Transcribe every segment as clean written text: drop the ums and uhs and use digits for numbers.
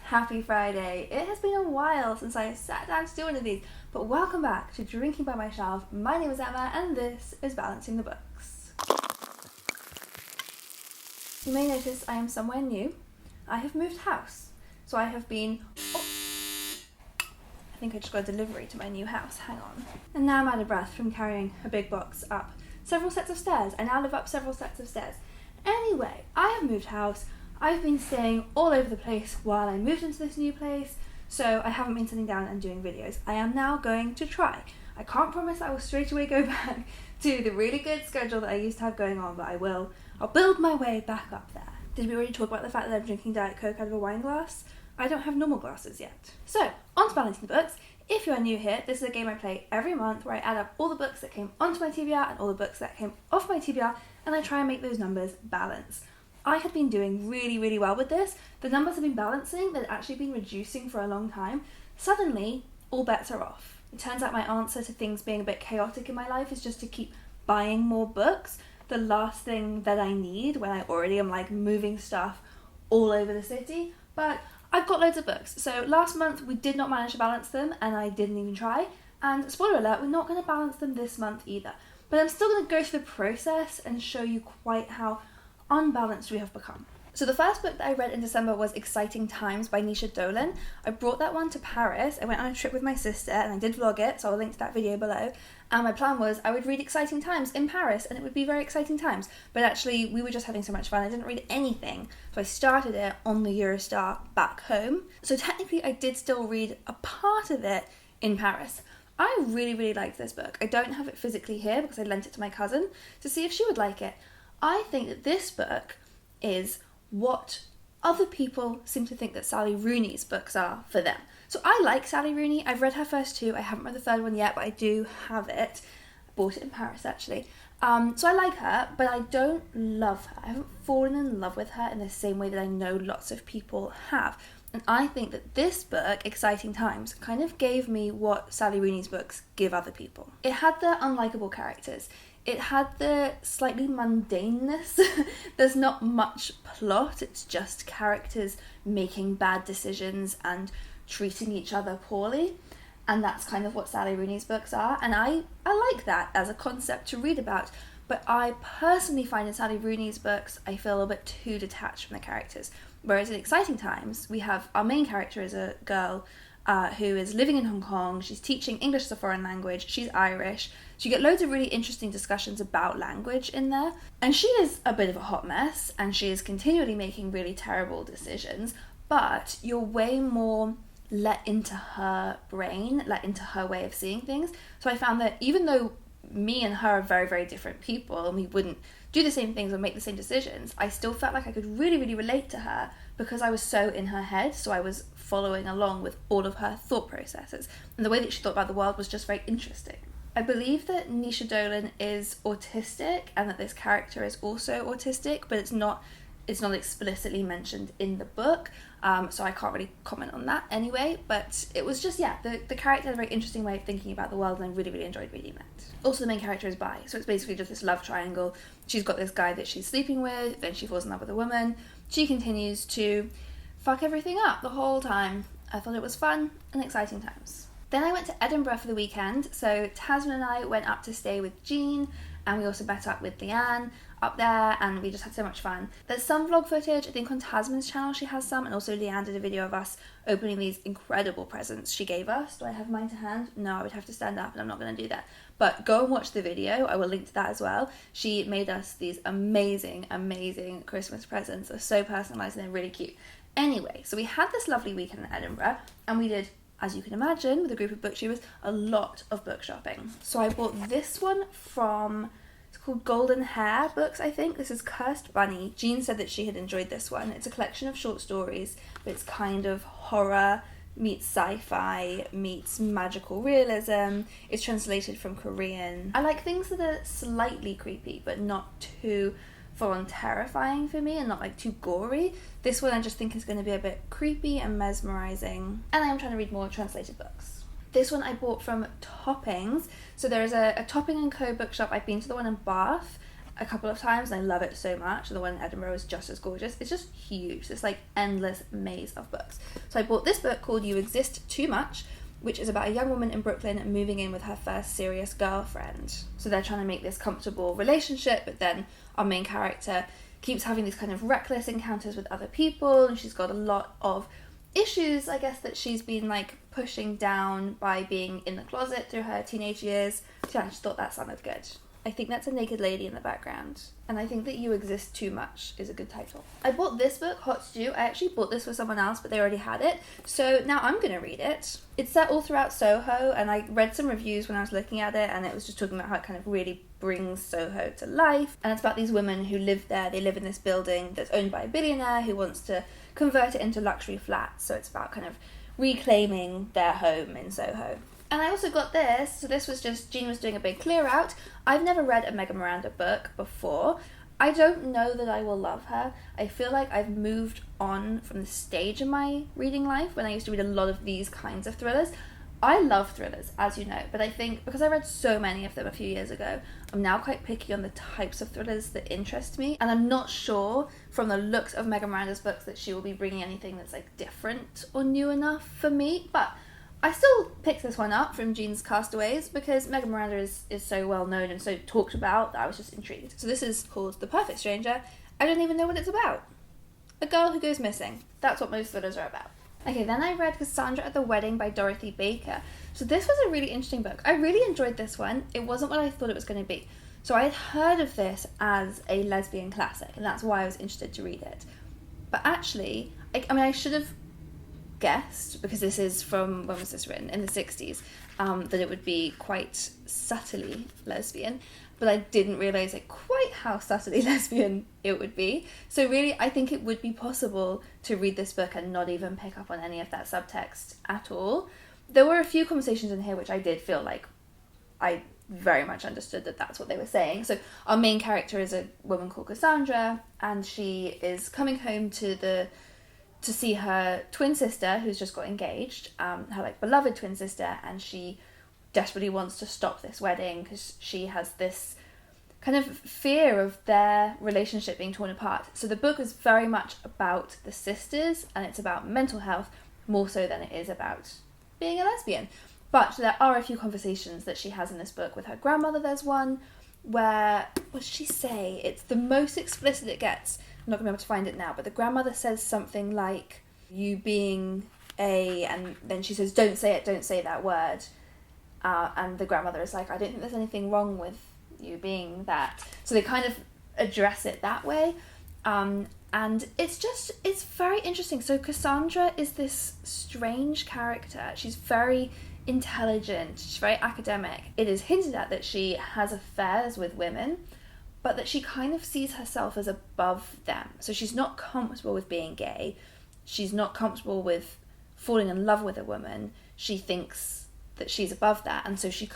Happy Friday. It has been a while since I sat down to do one of these, but welcome back to Drinking by My Shelf. My name is Emma and this is Balancing the Books. You may notice I am somewhere new. I have moved house, so I have been... I think I just got a delivery to my new house, hang on. And now I'm out of breath from carrying a big box up several sets of stairs. I now live up several sets of stairs. Anyway, I have moved house. I've been staying all over the place while I moved into this new place, so I haven't been sitting down and doing videos. I am now going to try. I can't promise I will straight away go back to the really good schedule that I used to have going on, but I will. I'll build my way back up there. Did we already talk about the fact that I'm drinking Diet Coke out of a wine glass? I don't have normal glasses yet. So, on to Balancing the Books. If you are new here, this is a game I play every month where I add up all the books that came onto my TBR and all the books that came off my TBR, and I try and make those numbers balance. I had been doing really well with this. The numbers have been balancing, they'd actually been reducing for a long time. Suddenly, all bets are off. It turns out my answer to things being a bit chaotic in my life is just to keep buying more books. The last thing that I need when I already am like moving stuff all over the city. But I've got loads of books. So last month we did not manage to balance them and I didn't even try. And spoiler alert, we're not going to balance them this month either. But I'm still going to go through the process and show you quite how unbalanced we have become. So the first book that I read in December was Exciting Times by Dolan. I brought that one to Paris. I went on a trip with my sister and I did vlog it, so I'll link to that video below. And my plan was I would read Exciting Times in Paris and it would be very exciting times. But actually we were just having so much fun, I didn't read anything. So I started it on the Eurostar back home. So technically I did still read a part of it in Paris. I really liked this book. I don't have it physically here because I lent it to my cousin to see if she would like it. I think that this book is what other people seem to think that Sally Rooney's books are for them. So I like Sally Rooney. I've read her first two. I haven't read the third one yet, but I do have it. I bought it in Paris, actually. So I like her, but I don't love her. I haven't fallen in love with her in the same way that I know lots of people have. And I think that this book, Exciting Times, kind of gave me what Sally Rooney's books give other people. It had the unlikable characters. It had the slightly mundaneness. There's not much plot, it's just characters making bad decisions and treating each other poorly. And that's kind of what Sally Rooney's books are. And I like that as a concept to read about. But I personally find in Sally Rooney's books, I feel a bit too detached from the characters. Whereas in Exciting Times, we have our main character is a girl who is living in Hong Kong. She's teaching English as a foreign language. She's Irish. So you get loads of really interesting discussions about language in there. And she is a bit of a hot mess and she is continually making really terrible decisions, but you're way more let into her brain, let into her way of seeing things. So I found that even though me and her are very different people and we wouldn't do the same things or make the same decisions, I still felt like I could really relate to her because I was so in her head, so I was following along with all of her thought processes. And the way that she thought about the world was just very interesting. I believe that Dolan is autistic and that this character is also autistic, but it's not explicitly mentioned in the book, so I can't really comment on that anyway, but it was just, the character had a very interesting way of thinking about the world and I really enjoyed reading that. Also the main character is bi, so it's basically just this love triangle. She's got this guy that she's sleeping with, then she falls in love with a woman. She continues to fuck everything up the whole time. I thought it was fun and exciting times. Then I went to Edinburgh for the weekend, so Tasman and I went up to stay with Jean, and we also met up with Leanne up there, and we just had so much fun. There's some vlog footage, I think on Tasman's channel she has some, and also Leanne did a video of us opening these incredible presents she gave us. Do I have mine to hand? No, I would have to stand up and I'm not going to do that. But go and watch the video, I will link to that as well. She made us these amazing Christmas presents. They're so personalised and they're really cute. Anyway, so we had this lovely weekend in Edinburgh, and we did, as you can imagine, with a group of booktubers, a lot of book shopping. So I bought this one from, it's called Golden Hair Books, I think. This is Cursed Bunny. Jean said that she had enjoyed this one. It's a collection of short stories, but it's kind of horror meets sci-fi meets magical realism. It's translated from Korean. I like things that are slightly creepy, but not too full-on terrifying for me and not like too gory. This one I just think is going to be a bit creepy and mesmerising, and I am trying to read more translated books. This one I bought from Toppings. So there is a Topping & Co bookshop. I've been to the one in Bath a couple of times and I love it so much. The one in Edinburgh is just as gorgeous. It's just huge. It's like endless maze of books. So I bought this book called You Exist Too Much, which is about a young woman in Brooklyn moving in with her first serious girlfriend. So they're trying to make this comfortable relationship, but then our main character keeps having these kind of reckless encounters with other people, and she's got a lot of issues, I guess, that she's been like pushing down by being in the closet through her teenage years. So I just thought that sounded good. I think that's a naked lady in the background. And I think that You Exist Too Much is a good title. I bought this book, Hot Stew. I actually bought this for someone else, but they already had it. So now I'm going to read it. It's set all throughout Soho, and I read some reviews when I was looking at it, and it was just talking about how it kind of really brings Soho to life. And it's about these women who live there. They live in this building that's owned by a billionaire who wants to convert it into luxury flats. So it's about kind of reclaiming their home in Soho. And I also got this, so this was just, Jean was doing a big clear out. I've never read a Meg Miranda book before. I don't know that I will love her. I feel like I've moved on from the stage in my reading life when I used to read a lot of these kinds of thrillers. I love thrillers, as you know, but I think because I read so many of them a few years ago, I'm now quite picky on the types of thrillers that interest me, and I'm not sure from the looks of Meg Miranda's books that she will be bringing anything that's like different or new enough for me, but I still picked this one up from Jean's Castaways because Meg Miranda is so well known and so talked about that I was just intrigued. So this is called The Perfect Stranger. I don't even know what it's about. A girl who goes missing. That's what most thrillers are about. Okay, then I read Cassandra at the Wedding by Dorothy Baker. So this was a really interesting book. I really enjoyed this one. It wasn't what I thought it was going to be. So I had heard of this as a lesbian classic, and that's why I was interested to read it. But actually, I should have guessed, because this is from, when was this written? In the 60s, that it would be quite subtly lesbian. But I didn't realise quite how subtly lesbian it would be. So really, I think it would be possible to read this book and not even pick up on any of that subtext at all. There were a few conversations in here which I did feel like I very much understood that that's what they were saying. So our main character is a woman called Cassandra, and she is coming home to see her twin sister who's just got engaged, her beloved twin sister, and she desperately wants to stop this wedding because she has this kind of fear of their relationship being torn apart. So the book is very much about the sisters, and it's about mental health more so than it is about being a lesbian. But there are a few conversations that she has in this book with her grandmother. There's one where, what does she say? It's the most explicit it gets. I'm not going to be able to find it now, but the grandmother says something like, you being a, and then she says, don't say it, don't say that word. And the grandmother is like, I don't think there's anything wrong with you being that. So they kind of address it that way. And it's very interesting. So Cassandra is this strange character. She's very intelligent. She's very academic. It is hinted at that she has affairs with women, but that she kind of sees herself as above them. So she's not comfortable with being gay. She's not comfortable with falling in love with a woman. She thinks that she's above that, and so she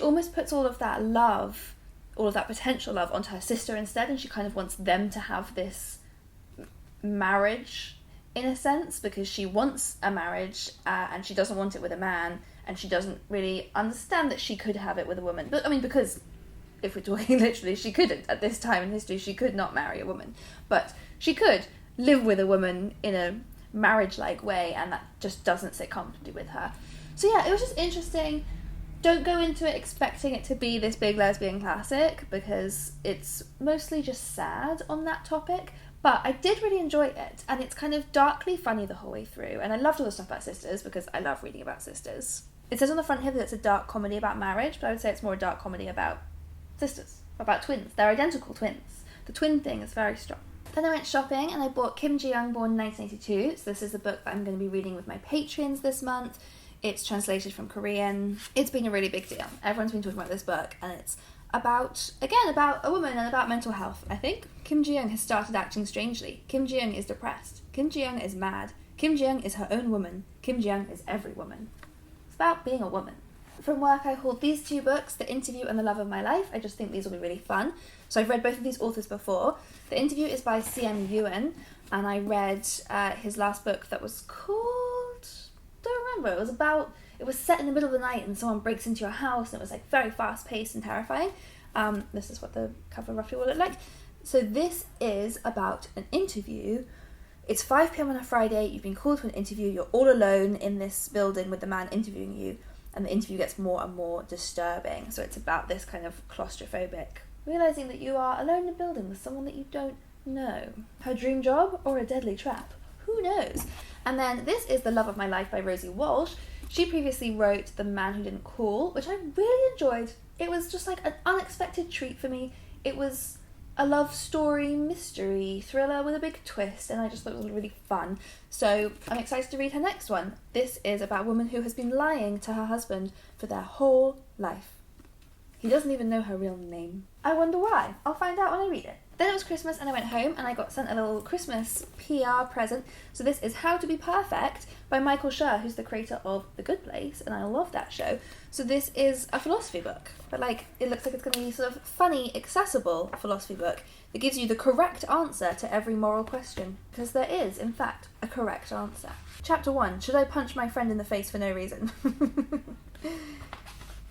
almost puts all of that love, all of that potential love, onto her sister instead, and she kind of wants them to have this marriage in a sense, because she wants a marriage, and she doesn't want it with a man, and she doesn't really understand that she could have it with a woman. But because if we're talking literally, she couldn't at this time in history. She could not marry a woman, but she could live with a woman in a marriage-like way, and that just doesn't sit comfortably with her. So yeah, it was just interesting. Don't go into it expecting it to be this big lesbian classic, because it's mostly just sad on that topic, but I did really enjoy it, and it's kind of darkly funny the whole way through, and I loved all the stuff about sisters, because I love reading about sisters. It says on the front here that it's a dark comedy about marriage, but I would say it's more a dark comedy about sisters, about twins. They're identical twins. The twin thing is very strong. Then I went shopping, and I bought Kim Jiyoung, born in 1982, so this is the book that I'm going to be reading with my patrons this month. It's translated from Korean. It's been a really big deal. Everyone's been talking about this book, and it's about a woman and about mental health, I think. Kim Jiyoung has started acting strangely. Kim Jiyoung is depressed. Kim Jiyoung is mad. Kim Jiyoung is her own woman. Kim Jiyoung is every woman. It's about being a woman. From work, I hauled these two books, The Interview and The Love of My Life. I just think these will be really fun. So I've read both of these authors before. The Interview is by C.M. Ewan, and I read his last book that was called... don't remember. It was set in the middle of the night and someone breaks into your house, and it was very fast paced and terrifying. This is what the cover roughly will look like. So this is about an interview. It's 5 p.m. on a Friday, you've been called for an interview, you're all alone in this building with the man interviewing you, and the interview gets more and more disturbing. So it's about this kind of claustrophobic, realising that you are alone in a building with someone that you don't know. Her dream job or a deadly trap? Who knows? And then this is The Love of My Life by Rosie Walsh. She previously wrote The Man Who Didn't Call, which I really enjoyed. It was just like an unexpected treat for me. It was a love story, mystery, thriller with a big twist, and I just thought it was really fun. So I'm excited to read her next one. This is about a woman who has been lying to her husband for their whole life. He doesn't even know her real name. I wonder why. I'll find out when I read it. Then it was Christmas and I went home and I got sent a little Christmas PR present. So this is How to Be Perfect by Michael Schur, who's the creator of The Good Place, and I love that show. So this is a philosophy book, but like it looks like it's going to be sort of funny, accessible philosophy book that gives you the correct answer to every moral question, because there is, in fact, a correct answer. Chapter 1, Should I punch my friend in the face for no reason?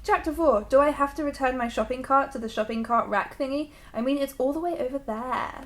Chapter 4, Do I have to return my shopping cart to the shopping cart rack thingy? I mean, it's all the way over there.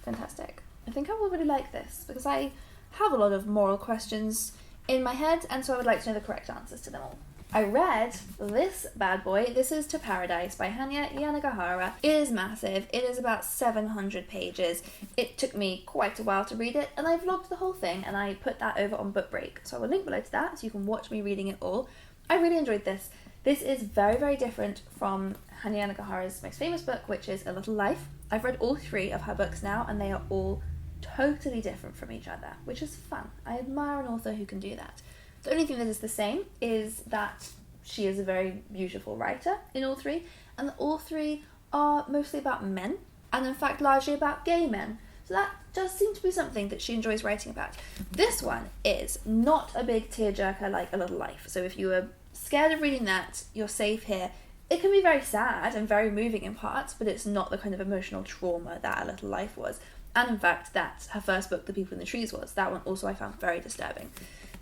Fantastic. I think I will really like this, because I have a lot of moral questions in my head, and so I would like to know the correct answers to them all. I read this bad boy. This is To Paradise by Hanya Yanagihara. It is massive. It is about 700 pages. It took me quite a while to read it, and I vlogged the whole thing, and I put that over on Book Break. So I will link below to that, so you can watch me reading it all. I really enjoyed this. This is very, very different from Hanya Yanagihara's most famous book, which is A Little Life. I've read all 3 of her books now, and they are all totally different from each other, which is fun. I admire an author who can do that. The only thing that is the same is that she is a very beautiful writer in all 3, and all 3 are mostly about men, and in fact largely about gay men. So that does seem to be something that she enjoys writing about. This one is not a big tearjerker like A Little Life, so if you were scared of reading that, you're safe here. It can be very sad and very moving in parts, but it's not the kind of emotional trauma that A Little Life was. And in fact, that's her first book, The People in the Trees, was. That one also I found very disturbing.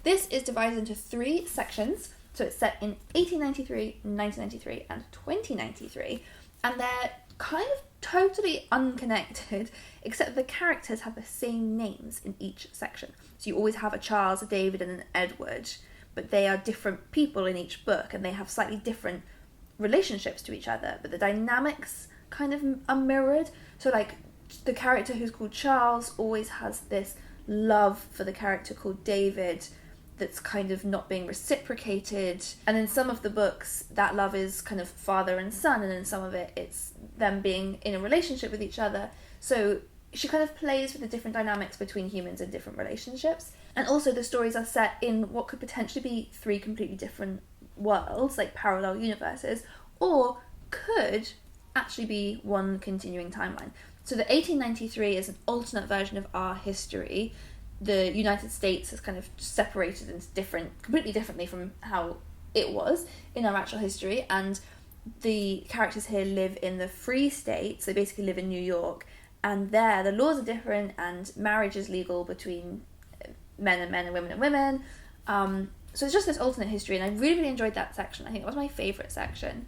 This is divided into 3 sections, so it's set in 1893, 1993, and 2093, and they're kind of totally unconnected, except the characters have the same names in each section. So you always have a Charles, a David, and an Edward, but they are different people in each book, and they have slightly different relationships to each other, but the dynamics kind of are mirrored. So like the character who's called Charles always has this love for the character called David that's kind of not being reciprocated, and in some of the books that love is kind of father and son, and in some of it it's them being in a relationship with each other. So she kind of plays with the different dynamics between humans in different relationships. And also the stories are set in what could potentially be 3 completely different worlds, like parallel universes, or could actually be one continuing timeline. So the 1893 is an alternate version of our history. The United States has kind of separated into completely differently from how it was in our actual history, and the characters here live in the Free States. They basically live in New York, and there the laws are different, and marriage is legal between men and men and women and women. So it's just this alternate history, and I really, really enjoyed that section. I think it was my favourite section.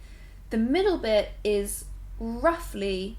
The middle bit is roughly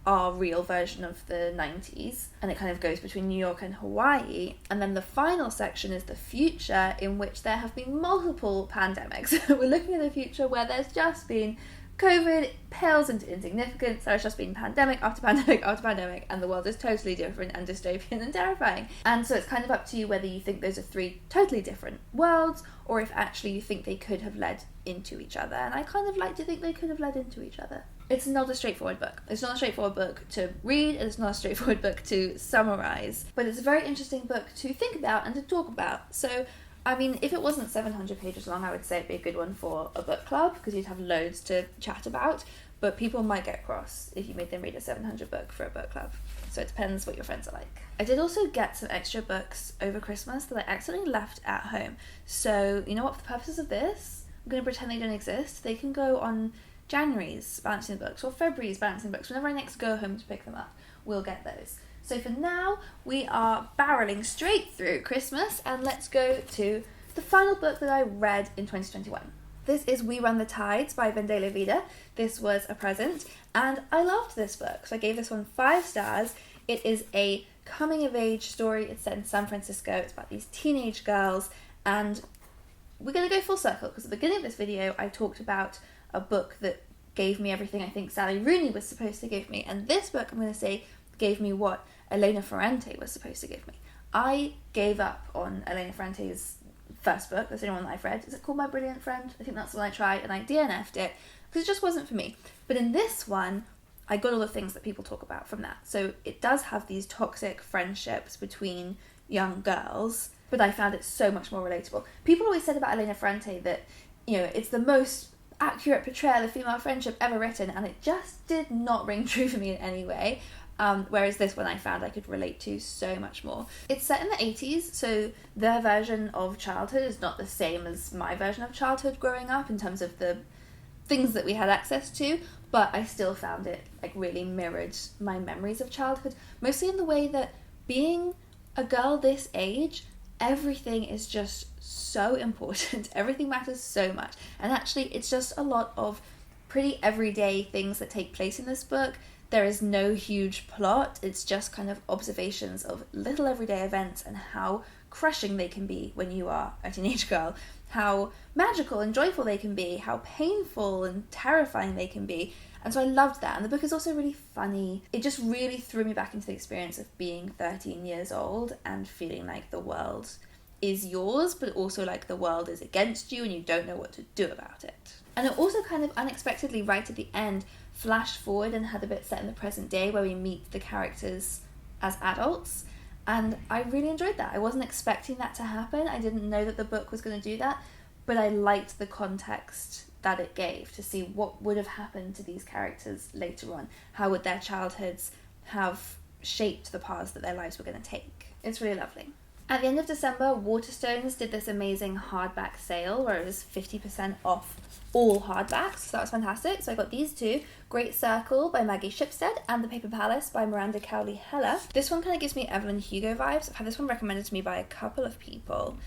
our real version of the 90s, and it kind of goes between New York and Hawaii. And then the final section is the future, in which there have been multiple pandemics. We're looking at a future where there's just been COVID pales into insignificance. There's just been pandemic after pandemic after pandemic, and the world is totally different and dystopian and terrifying. And so it's kind of up to you whether you think those are 3 totally different worlds, or if actually you think they could have led into each other. And I kind of like to think they could have led into each other. It's not a straightforward book. It's not a straightforward book to read, and it's not a straightforward book to summarise. But it's a very interesting book to think about and to talk about. So I mean, if it wasn't 700 pages long, I would say it'd be a good one for a book club, because you'd have loads to chat about, but people might get cross if you made them read a 700 book for a book club. So it depends what your friends are like. I did also get some extra books over Christmas that I accidentally left at home. So, you know what, for the purposes of this, I'm going to pretend they don't exist. They can go on January's Balancing Books or February's Balancing Books. Whenever I next go home to pick them up, we'll get those. So for now, we are barreling straight through Christmas, and let's go to the final book that I read in 2021. This is We Run the Tides by Vendela Vida. This was a present, and I loved this book, so I gave this one 5 stars. It is a coming-of-age story. It's set in San Francisco. It's about these teenage girls, and we're going to go full circle, because at the beginning of this video, I talked about a book that gave me everything I think Sally Rooney was supposed to give me, and this book, I'm going to say, gave me what Elena Ferrante was supposed to give me. I gave up on Elena Ferrante's first book. That's the only one that I've read. Is it called My Brilliant Friend? I think that's the one I tried, and I DNF'd it because it just wasn't for me. But in this one, I got all the things that people talk about from that. So it does have these toxic friendships between young girls, but I found it so much more relatable. People always said about Elena Ferrante that, you know, it's the most accurate portrayal of female friendship ever written, and it just did not ring true for me in any way. Whereas this one I found I could relate to so much more. It's set in the 80s, so their version of childhood is not the same as my version of childhood growing up in terms of the things that we had access to, but I still found it like really mirrored my memories of childhood, mostly in the way that being a girl this age, everything is just so important. Everything matters so much, and actually it's just a lot of pretty everyday things that take place in this book. There is no huge plot, it's just kind of observations of little everyday events and how crushing they can be when you are a teenage girl, how magical and joyful they can be, how painful and terrifying they can be. And so I loved that. And the book is also really funny. It just really threw me back into the experience of being 13 years old and feeling like the world is yours, but also like the world is against you and you don't know what to do about it. And it also kind of unexpectedly, right at the end, flashed forward and had a bit set in the present day where we meet the characters as adults, and I really enjoyed that. I wasn't expecting that to happen. I didn't know that the book was going to do that, but I liked the context that it gave to see what would have happened to these characters later on. How would their childhoods have shaped the paths that their lives were going to take. It's really lovely. At the end of December, Waterstones did this amazing hardback sale where it was 50% off all hardbacks, so that was fantastic. So I got these two, Great Circle by Maggie Shipstead and The Paper Palace by Miranda Cowley. This one kind of gives me Evelyn Hugo vibes. I've had this one recommended to me by a couple of people.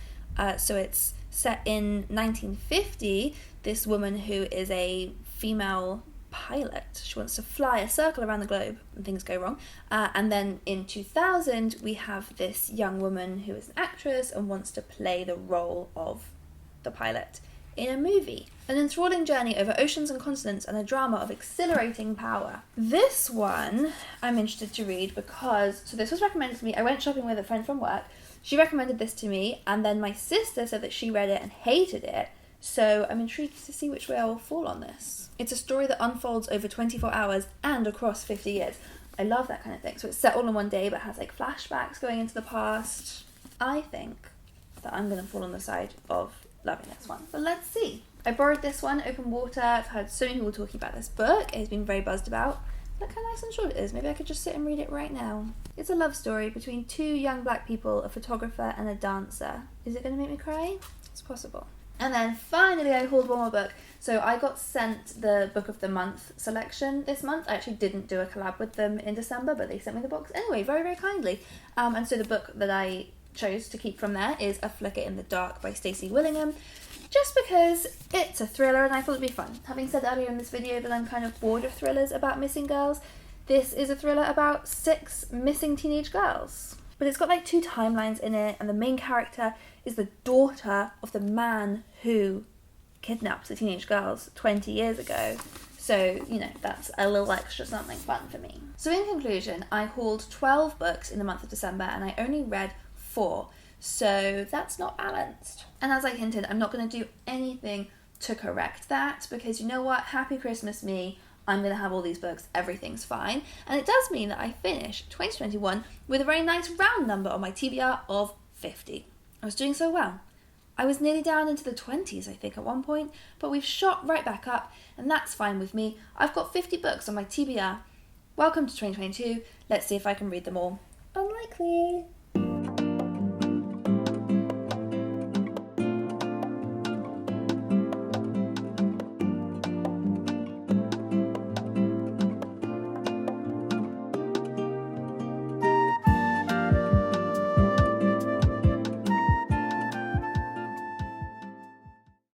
So it's set in 1950. This woman who is a female pilot, she wants to fly a circle around the globe and things go wrong. And then in 2000, we have this young woman who is an actress and wants to play the role of the pilot in a movie. An enthralling journey over oceans and continents and a drama of exhilarating power. This one I'm interested to read because, so this was recommended to me, I went shopping with a friend from work, she recommended this to me, and then my sister said that she read it and hated it, so I'm intrigued to see which way I will fall on this. It's a story that unfolds over 24 hours and across 50 years. I love that kind of thing. So it's set all in one day but has like flashbacks going into the past. I think that I'm going to fall on the side of loving this one, but let's see. I borrowed this one, Open Water. I've heard so many people talking about this book. It has been very buzzed about. Look how nice and short it is. Maybe I could just sit and read it right now. It's a love story between 2 young black people, a photographer and a dancer. Is it going to make me cry? It's possible. And then finally I hauled one more book. So I got sent the Book of the Month selection this month. I actually didn't do a collab with them in December, but they sent me the box anyway, very, very kindly. And so the book that I chose to keep from there is A Flicker in the Dark by Stacy Willingham, just because it's a thriller and I thought it'd be fun. Having said earlier in this video that I'm kind of bored of thrillers about missing girls, this is a thriller about 6 missing teenage girls. But it's got like 2 timelines in it, and the main character is the daughter of the man who kidnapped the teenage girls 20 years ago. So, you know, that's a little extra something fun for me. So in conclusion, I hauled 12 books in the month of December and I only read 4. So that's not balanced. And as I hinted, I'm not going to do anything to correct that because you know what? Happy Christmas me. I'm going to have all these books. Everything's fine. And it does mean that I finish 2021 with a very nice round number on my TBR of 50. I was doing so well. I was nearly down into the 20s, I think, at one point, but we've shot right back up, and that's fine with me. I've got 50 books on my TBR. Welcome to 2022. Let's see if I can read them all. Unlikely.